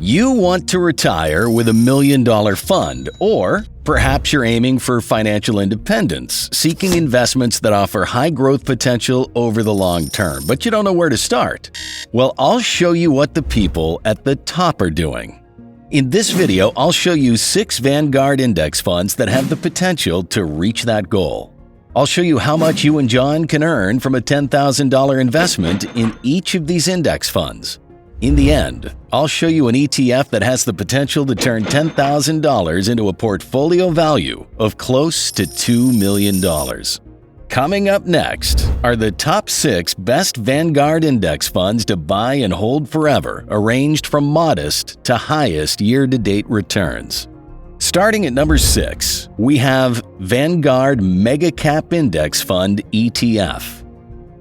You want to retire with $1 million fund, or perhaps you're aiming for financial independence, seeking investments that offer high growth potential over the long term, but you don't know where to start. Well, I'll show you what the people at the top are doing. In this video, I'll show you 6 Vanguard index funds that have the potential to reach that goal. I'll show you how much you and John can earn from a $10,000 investment in each of these index funds. In the end, I'll show you an ETF that has the potential to turn $10,000 into a portfolio value of close to $2 million. Coming up next are the top 6 best Vanguard index funds to buy and hold forever, arranged from modest to highest year-to-date returns. Starting at number 6, we have Vanguard Mega Cap Index Fund ETF.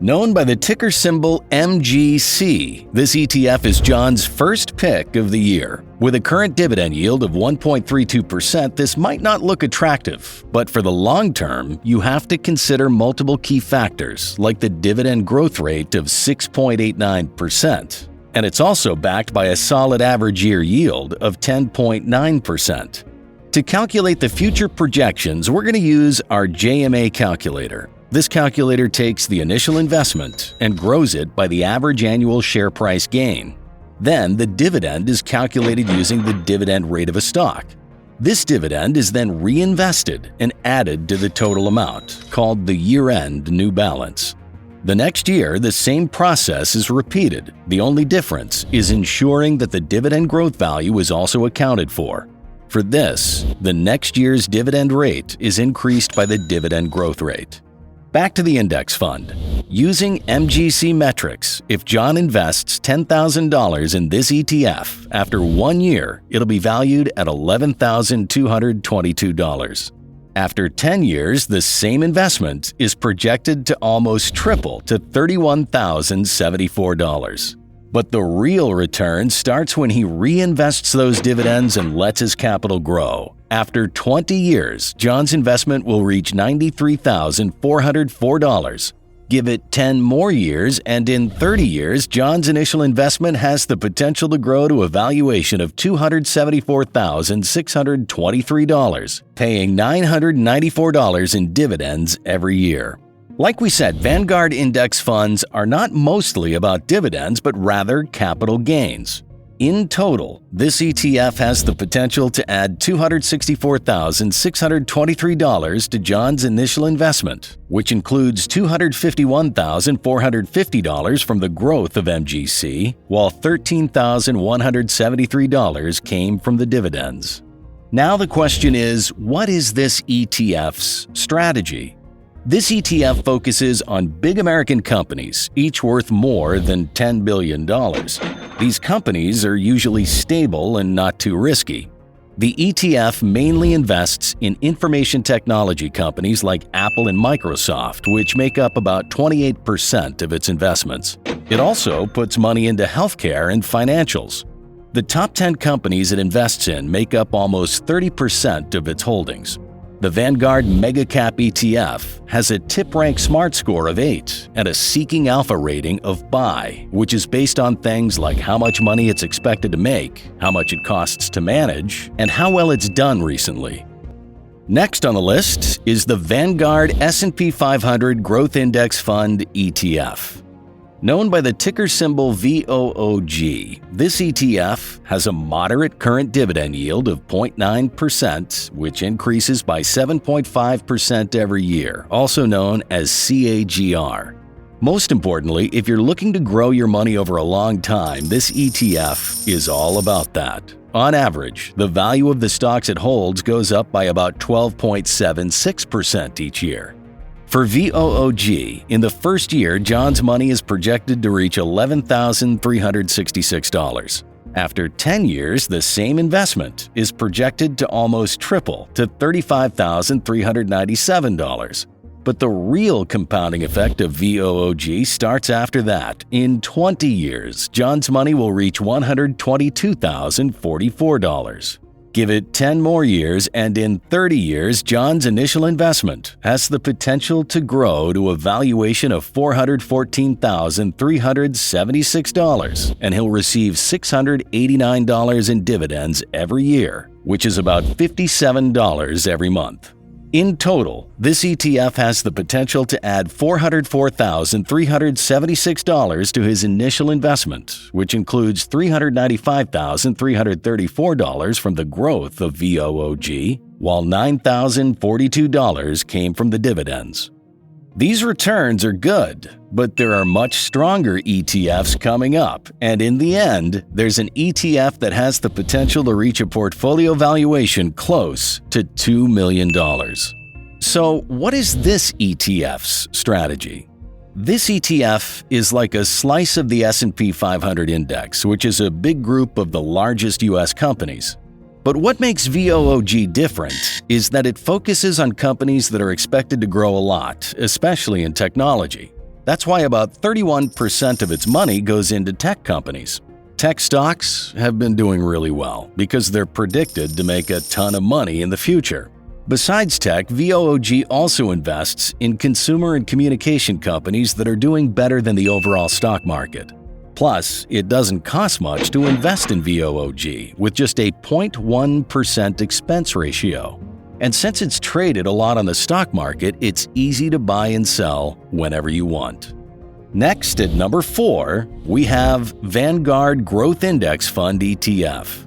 Known by the ticker symbol MGC, this ETF is John's first pick of the year. With a current dividend yield of 1.32%, this might not look attractive, but for the long term, you have to consider multiple key factors, like the dividend growth rate of 6.89%. And it's also backed by a solid average year yield of 10.9%. To calculate the future projections, we're going to use our JMA calculator. This calculator takes the initial investment and grows it by the average annual share price gain. Then the dividend is calculated using the dividend rate of a stock. This dividend is then reinvested and added to the total amount, called the year-end new balance. The next year, the same process is repeated. The only difference is ensuring that the dividend growth value is also accounted for. For this, the next year's dividend rate is increased by the dividend growth rate. Back to the index fund. Using MGC metrics, if John invests $10,000 in this ETF, after 1 year, it'll be valued at $11,222. After 10 years, the same investment is projected to almost triple to $31,074. But the real return starts when he reinvests those dividends and lets his capital grow. After 20 years, John's investment will reach $93,404. Give it 10 more years, and in 30 years, John's initial investment has the potential to grow to a valuation of $274,623, paying $994 in dividends every year. Like we said, Vanguard index funds are not mostly about dividends, but rather capital gains. In total, this ETF has the potential to add $264,623 to John's initial investment, which includes $251,450 from the growth of MGC, while $13,173 came from the dividends. Now the question is, what is this ETF's strategy? This ETF focuses on big American companies, each worth more than $10 billion. These companies are usually stable and not too risky. The ETF mainly invests in information technology companies like Apple and Microsoft, which make up about 28% of its investments. It also puts money into healthcare and financials. The top 10 companies it invests in make up almost 30% of its holdings. The Vanguard Mega Cap ETF has a TipRank Smart Score of 8 and a Seeking Alpha rating of Buy, which is based on things like how much money it's expected to make, how much it costs to manage, and how well it's done recently. Next on the list is the Vanguard S&P 500 Growth Index Fund ETF. Known by the ticker symbol VOOG, this ETF has a moderate current dividend yield of 0.9%, which increases by 7.5% every year, also known as CAGR. Most importantly, if you're looking to grow your money over a long time, this ETF is all about that. On average, the value of the stocks it holds goes up by about 12.76% each year. For VOOG, in the first year, John's money is projected to reach $11,366. After 10 years, the same investment is projected to almost triple to $35,397. But the real compounding effect of VOOG starts after that. In 20 years, John's money will reach $122,044. Give it 10 more years, and in 30 years, John's initial investment has the potential to grow to a valuation of $414,376, and he'll receive $689 in dividends every year, which is about $57 every month. In total, this ETF has the potential to add $404,376 to his initial investment, which includes $395,334 from the growth of VOOG, while $9,042 came from the dividends. These returns are good, but there are much stronger ETFs coming up, and in the end, there's an ETF that has the potential to reach a portfolio valuation close to $2 million. So, what is this ETF's strategy? This ETF is like a slice of the S&P 500 index, which is a big group of the largest U.S. companies. But what makes VOOG different is that it focuses on companies that are expected to grow a lot, especially in technology. That's why about 31% of its money goes into tech companies. Tech stocks have been doing really well because they're predicted to make a ton of money in the future. Besides tech, VOOG also invests in consumer and communication companies that are doing better than the overall stock market. Plus, it doesn't cost much to invest in VOOG with just a 0.1% expense ratio. And since it's traded a lot on the stock market, it's easy to buy and sell whenever you want. Next, at number 4, we have Vanguard Growth Index Fund ETF.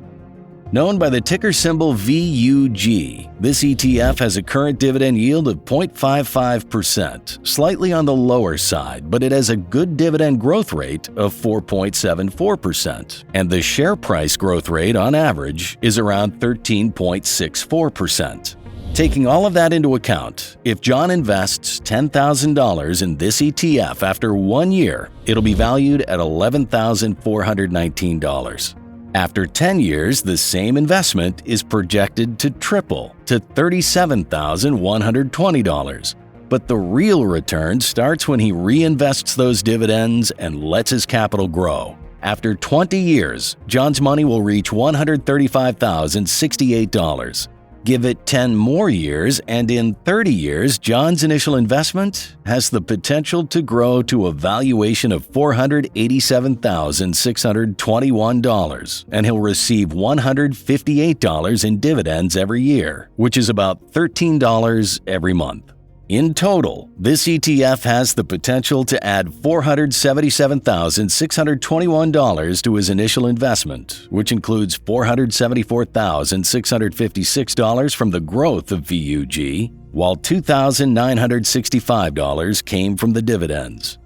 Known by the ticker symbol VUG, this ETF has a current dividend yield of 0.55%, slightly on the lower side, but it has a good dividend growth rate of 4.74%, and the share price growth rate on average is around 13.64%. Taking all of that into account, if John invests $10,000 in this ETF after 1 year, it'll be valued at $11,419. After 10 years, the same investment is projected to triple to $37,120. But the real return starts when he reinvests those dividends and lets his capital grow. After 20 years, John's money will reach $135,068. Give it 10 more years, and in 30 years, John's initial investment has the potential to grow to a valuation of $487,621, and he'll receive $158 in dividends every year, which is about $13 every month. In total, this ETF has the potential to add $477,621 to his initial investment, which includes $474,656 from the growth of VUG, while $2,965 came from the dividends.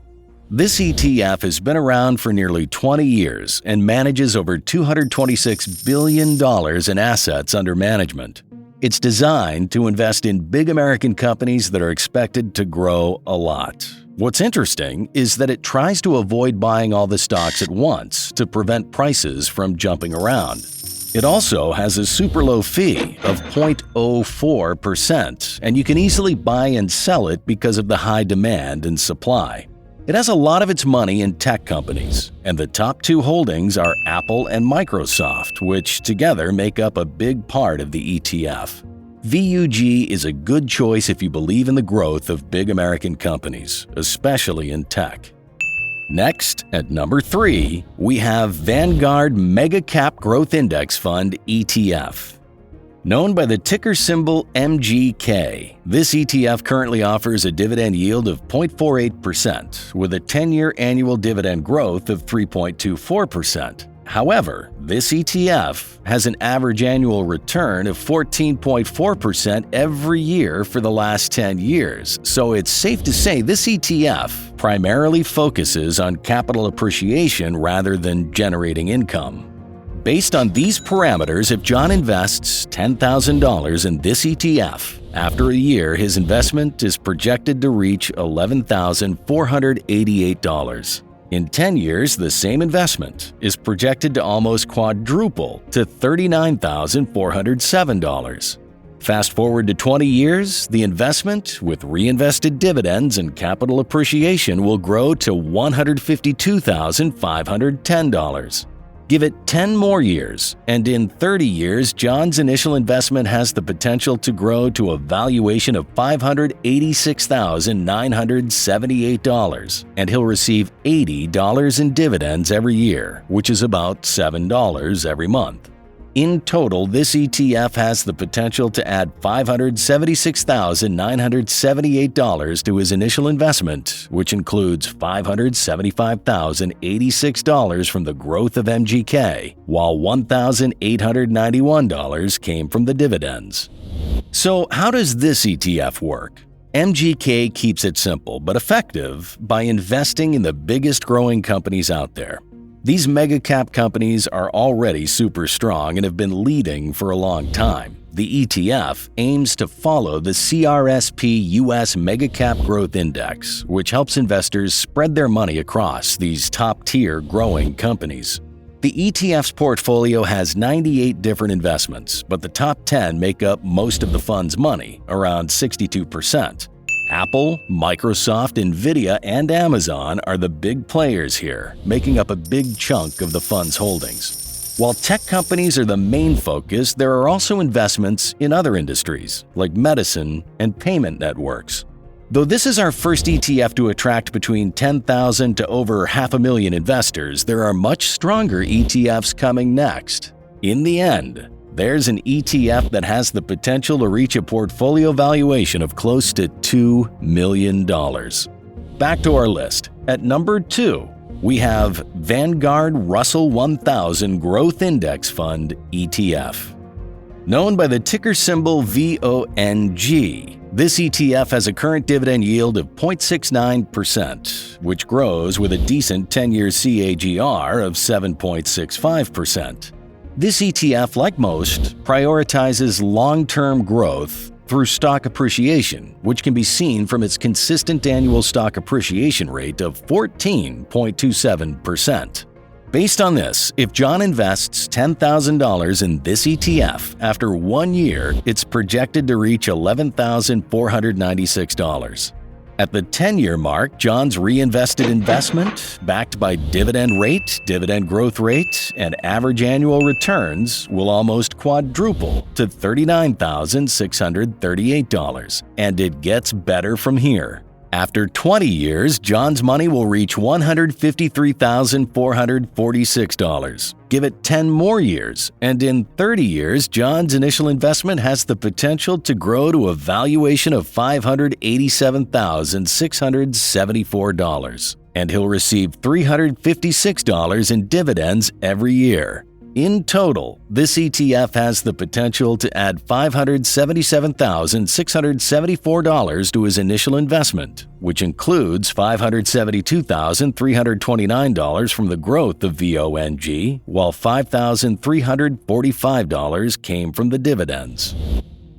This ETF has been around for nearly 20 years and manages over $226 billion in assets under management. It's designed to invest in big American companies that are expected to grow a lot. What's interesting is that it tries to avoid buying all the stocks at once to prevent prices from jumping around. It also has a super low fee of 0.04%, and you can easily buy and sell it because of the high demand and supply. It has a lot of its money in tech companies, and the top 2 holdings are Apple and Microsoft, which together make up a big part of the ETF. VUG is a good choice if you believe in the growth of big American companies, especially in tech. Next, at number 3, we have Vanguard Mega Cap Growth Index Fund ETF. Known by the ticker symbol MGK, this ETF currently offers a dividend yield of 0.48% with a 10-year annual dividend growth of 3.24%. However, this ETF has an average annual return of 14.4% every year for the last 10 years, so it's safe to say this ETF primarily focuses on capital appreciation rather than generating income. Based on these parameters, if John invests $10,000 in this ETF, after a year his investment is projected to reach $11,488. In 10 years, the same investment is projected to almost quadruple to $39,407. Fast forward to 20 years, the investment, with reinvested dividends and capital appreciation, will grow to $152,510. Give it 10 more years, and in 30 years, John's initial investment has the potential to grow to a valuation of $586,978, and he'll receive $80 in dividends every year, which is about $7 every month. In total, this ETF has the potential to add $576,978 to his initial investment, which includes $575,086 from the growth of MGK, while $1,891 came from the dividends. So how does this ETF work? MGK keeps it simple but effective by investing in the biggest growing companies out there. These mega-cap companies are already super strong and have been leading for a long time. The ETF aims to follow the CRSP US Mega-Cap Growth Index, which helps investors spread their money across these top-tier growing companies. The ETF's portfolio has 98 different investments, but the top 10 make up most of the fund's money, around 62%. Apple, Microsoft, Nvidia, and Amazon are the big players here, making up a big chunk of the fund's holdings. While tech companies are the main focus, there are also investments in other industries, like medicine and payment networks. Though this is our first ETF to attract between 10,000 to over 500,000 investors, there are much stronger ETFs coming next. In the end, there's an ETF that has the potential to reach a portfolio valuation of close to $2 million. Back to our list. At number 2, we have Vanguard Russell 1000 Growth Index Fund ETF. Known by the ticker symbol VONG, this ETF has a current dividend yield of 0.69%, which grows with a decent 10-year CAGR of 7.65%. This ETF, like most, prioritizes long-term growth through stock appreciation, which can be seen from its consistent annual stock appreciation rate of 14.27%. Based on this, if John invests $10,000 in this ETF, after 1 year, it's projected to reach $11,496. At the 10-year mark, John's reinvested investment, backed by dividend rate, dividend growth rate, and average annual returns, will almost quadruple to $39,638, and it gets better from here. After 20 years, John's money will reach $153,446. Give it 10 more years, and in 30 years, John's initial investment has the potential to grow to a valuation of $587,674, and he'll receive $356 in dividends every year. In total, this ETF has the potential to add $577,674 to his initial investment, which includes $572,329 from the growth of VONG, while $5,345 came from the dividends.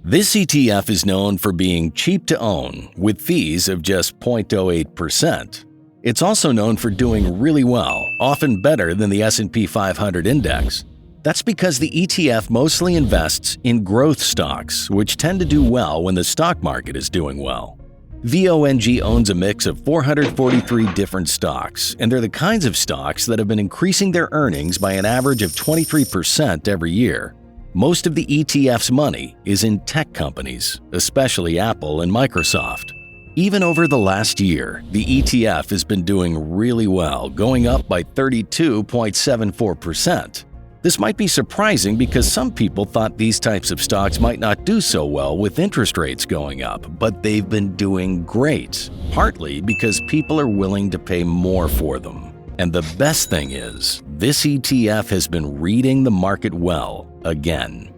This ETF is known for being cheap to own, with fees of just 0.08%. It's also known for doing really well, often better than the S&P 500 index. That's because the ETF mostly invests in growth stocks, which tend to do well when the stock market is doing well. VONG owns a mix of 443 different stocks, and they're the kinds of stocks that have been increasing their earnings by an average of 23% every year. Most of the ETF's money is in tech companies, especially Apple and Microsoft. Even over the last year, the ETF has been doing really well, going up by 32.74%. This might be surprising because some people thought these types of stocks might not do so well with interest rates going up, but they've been doing great, partly because people are willing to pay more for them. And the best thing is, this ETF has been reading the market well again.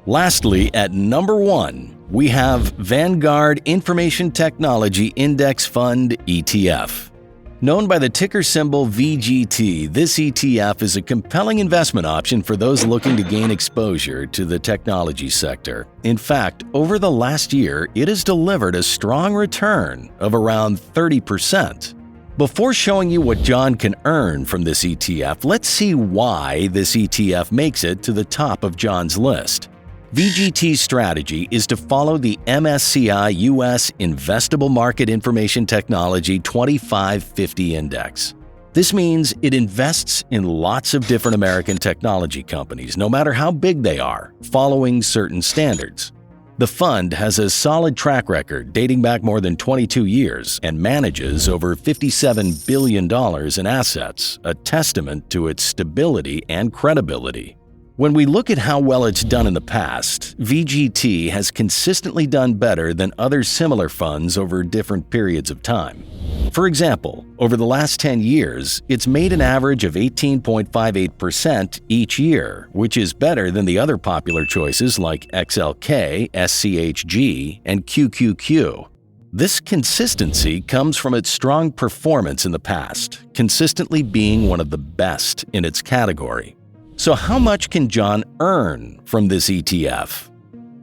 Lastly, at number 1, we have Vanguard Information Technology Index Fund ETF. Known by the ticker symbol VGT, this ETF is a compelling investment option for those looking to gain exposure to the technology sector. In fact, over the last year, it has delivered a strong return of around 30%. Before showing you what John can earn from this ETF, let's see why this ETF makes it to the top of John's list. VGT's strategy is to follow the MSCI US Investable Market Information Technology 2550 Index. This means it invests in lots of different American technology companies, no matter how big they are, following certain standards. The fund has a solid track record dating back more than 22 years and manages over $57 billion in assets, a testament to its stability and credibility. When we look at how well it's done in the past, VGT has consistently done better than other similar funds over different periods of time. For example, over the last 10 years, it's made an average of 18.58% each year, which is better than the other popular choices like XLK, SCHG, and QQQ. This consistency comes from its strong performance in the past, consistently being one of the best in its category. So how much can John earn from this ETF?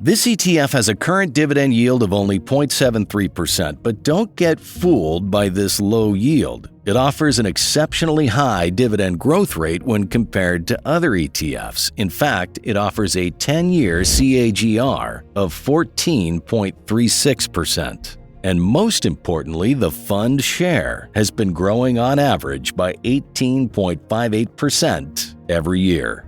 This ETF has a current dividend yield of only 0.73%, but don't get fooled by this low yield. It offers an exceptionally high dividend growth rate when compared to other ETFs. In fact, it offers a 10-year CAGR of 14.36%. And most importantly, the fund share has been growing on average by 18.58% every year.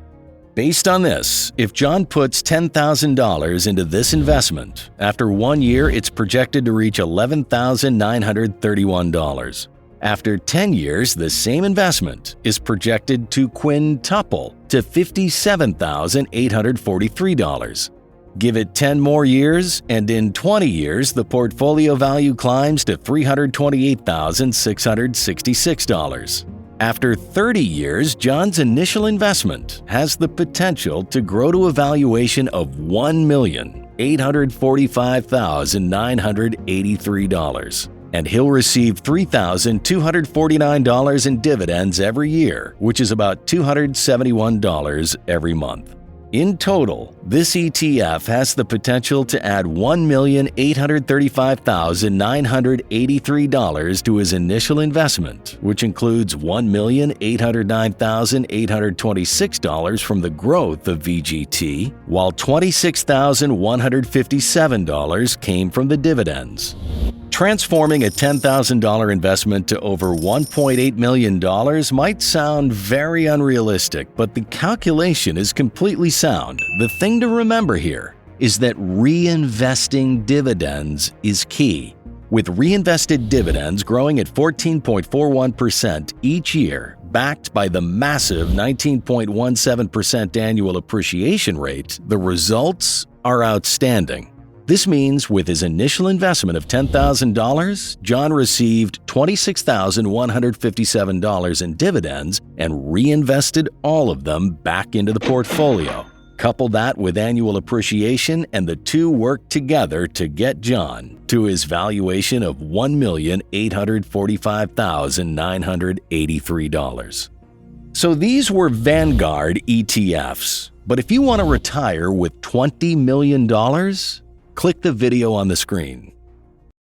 Based on this, if John puts $10,000 into this investment, after 1 year it's projected to reach $11,931. After 10 years, the same investment is projected to quintuple to $57,843. Give it 10 more years, and in 20 years, the portfolio value climbs to $328,666. After 30 years, John's initial investment has the potential to grow to a valuation of $1,845,983. And he'll receive $3,249 in dividends every year, which is about $271 every month. In total, this ETF has the potential to add $1,835,983 to his initial investment, which includes $1,809,826 from the growth of VGT, while $26,157 came from the dividends. Transforming a $10,000 investment to over $1.8 million might sound very unrealistic, but the calculation is completely sound. The thing to remember here is that reinvesting dividends is key. With reinvested dividends growing at 14.41% each year, backed by the massive 19.17% annual appreciation rate, the results are outstanding. This means with his initial investment of $10,000, John received $26,157 in dividends and reinvested all of them back into the portfolio. Couple that with annual appreciation, and the two work together to get John to his valuation of $1,845,983. So these were Vanguard ETFs. But if you want to retire with $20 million, click the video on the screen.